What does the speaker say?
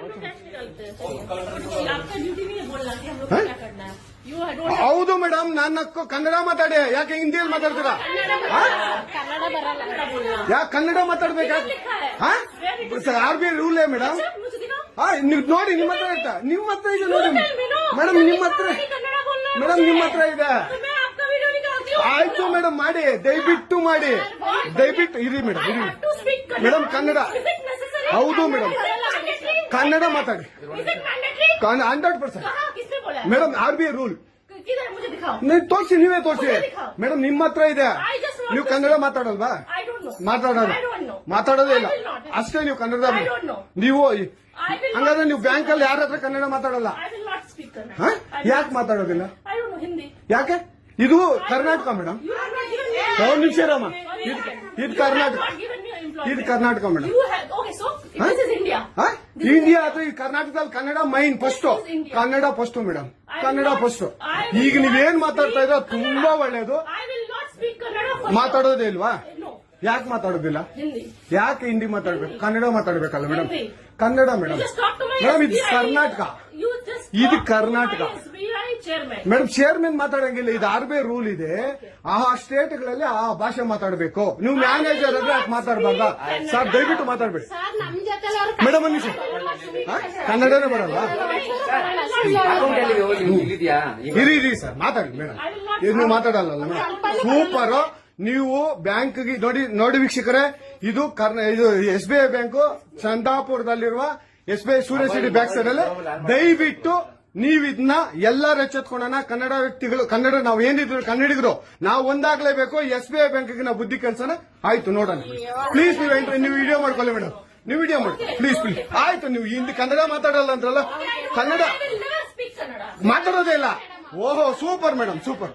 आपका ड्यूटी नहीं है बोलना कि हम लोग को क्या करना है. You don't have ಹೌದು ಮೇಡಮ್, ನನ್ನ ಕನ್ನಡ ಮಾತಾಡಿ, ಯಾಕೆ ಹಿಂದಿಯಲ್ಲಿ ಮಾತಾಡ್ತೀರಾ? ಕನ್ನಡ ಬರಲ್ಲ बोलना. ಯಾಕೆ ಕನ್ನಡ ಮಾತಾಡ್ಬೇಕಾ? RBI rule madam. मुझे दिखाओ. ನೀವು ನೋಡಿ, ನಿಮ್ಮ ಹತ್ರ ಇತ್ತ, ನಿಮ್ಮ ಹತ್ರ ಇದೆ ನೋಡಿ ಮೇಡಮ್, ನಿಮ್ಮ ಹತ್ರ कन्नड़ बोलना है. ಮೇಡಮ್, ನಿಮ್ಮ ಹತ್ರ ಇದೆ. तो मैं आपका वीडियो निकालती हूँ. ಆಯ್ತು ಮೇಡಮ್, ಮಾಡಿ, ದಯವಿಟ್ಟು ಮಾಡಿ, ದಯವಿಟ್ಟು ಇರಿ ಮೇಡಮ್, I ಇರಿ have to speak Kannada. Madam. Kannada Is it necessary? ಹೌದು ಮೇಡಮ್, Mandatory? ಕನ್ನಡ ಮಾತಾಡಿ. Is it mandatory? 100%. कहाँ किसने बोला है? ಮೇಡಮ್, RBI ರೂಲ್ किधर मुझे दिखाओ. ನೀವು ತೋರಿಸಿ, ನೀವೇ ತೋರಿಸಿ ಮುझे ದಿಖಾओ. ಮೇಡಮ್. ನಿಮ್ಮ ಹತ್ರ ಇದೆ, I just want ನೀವು to Kannada ಮಾತಾಡಲ್ವಾ? I don't know. ಮಾತಾಡೋದು I don't know. ಮಾತಾಡೋದೇ ಇಲ್ಲ I will not. ಅಷ್ಟೇ. ನೀವು ಕನ್ನಡ I don't know. ನೀವು I will ಹಂಗಾದ್ರೆ not ನೀವು speak ಬ್ಯಾಂಕ್ ಅಲ್ಲಿ ಯಾರ ಹತ್ರ ಕನ್ನಡ ಮಾತಾಡಲ್ಲ? I will not speak Kannada. ಹ? I will ಯಾಕೆ not- ಮಾತಾಡೋದಿಲ್ಲ? I don't know Hindi. ಯಾಕೆ? ಇದು Karnataka madam. You have not given me. ಒಂದು ನಿಮಿಷ ಇರಮ್ಮ. ಇದು Karnataka, You have not given me employment. ಇದು Karnataka madam. You have okay. So this is India. India ಅಥವಾ ಈ ಕರ್ನಾಟಕದಲ್ಲಿ Kannada main first. This is India. Kannada first madam, I will Kannada not- first. I will ಈಗ not ನೀವೇನ್ ಮಾತಾಡ್ತಾ ಇರೋ speak ತುಂಬಾ Kannada. ಒಳ್ಳೇದು. I will not speak Kannada for ಮಾತಾಡೋದೇ ಇಲ್ವಾ? sure. No. ಯಾಕೆ ಮಾತಾಡೋದಿಲ್ಲ? Hindi. ಯಾಕೆ ಹಿಂದಿ ಮಾತಾಡ್ಬೇಕು? ಕನ್ನಡ ಮಾತಾಡ್ಬೇಕಲ್ಲ madam. Hindi. Kannada madam. You just talk to my madam, ಇದು SBI. ಕರ್ನಾಟಕ. You just ಇದು talk Karnataka. to my SBI chairman. Madam, chairman ಮಾತಾಡಂಗಿಲ್ಲ. ಇದು RBI ರೂಲ್ ಇದೆ. ಆ ಸ್ಟೇಟ್ಗಳಲ್ಲಿ ಆ ಭಾಷೆ ಮಾತಾಡಬೇಕು. ನೀವು ಮ್ಯಾನೇಜರ್ ಆದ್ರೆ ಯಾಕೆ ಮಾತಾಡಬಾರ್ದ? ಸರ್, ದಯವಿಟ್ಟು ಮಾತಾಡ್ಬೇಡಿ ಸರ್, ನಮ್ ಜೊತೆ ಮೇಡಮ್. ಒಂದು ನಿಮಿಷ, ಕನ್ನಡನೇ ಬರಲ್ಲ? ಅಕೌಂಟ್ ಅಲ್ಲಿ ಇಲ್ಲಿದ್ಯಾ? ಇರಿ ಇರಿ ಸರ್, ಮಾತಾಡಿ ಮೇಡಮ್. ಇದು ನೀವು ಮಾತಾಡಲ್ಲ ಮೇಡಮ್. ಸೂಪರ್. ನೀವು ಬ್ಯಾಂಕ್ ನೋಡಿ ವೀಕ್ಷಕರೇ, ಇದು ಇದು SBI ಬ್ಯಾಂಕು, ಚಂದಾಪುರದಲ್ಲಿರುವ SBI ಸೂರ್ಯ ಸಿಟಿ ಬ್ಯಾಕ್ ಸೈಡ್ ಅಲ್ಲಿ. ದಯವಿಟ್ಟು ನೀವು ಇದನ್ನ ಎಲ್ಲರೂ ಎಚ್ಚೆತ್ಕೊಳ್ಳೋಣ. ಕನ್ನಡ ವ್ಯಕ್ತಿಗಳು, ಕನ್ನಡ ನಾವು ಏನಿದ್ರು ಕನ್ನಡಿಗರು, ನಾವು ಒಂದಾಗ್ಲೇಬೇಕು. SBI ಬ್ಯಾಂಕ್ಗೆ ನಾವು ಬುದ್ಧಿ ಕಲ್ಸೋಣ. ಆಯ್ತು, ನೋಡೋಣ ಪ್ಲೀಸ್. ನೀವು ವಿಡಿಯೋ ಮಾಡ್ಕೊಳ್ಳಿ ಮೇಡಮ್, ನೀವು ವಿಡಿಯೋ ಮಾಡಿ ಪ್ಲೀಸ್ ಪ್ಲೀಸ್. ಆಯ್ತು, ನೀವು ಹಿಂದಿ ಕನ್ನಡ ಮಾತಾಡಲ್ಲ ಅಂದ್ರಲ್ಲ, Kannada I will never speak Kannada. ಮಾತಾಡೋದೇ ಇಲ್ಲ. ಓಹೋ, ಸೂಪರ್ ಮೇಡಮ್, ಸೂಪರ್.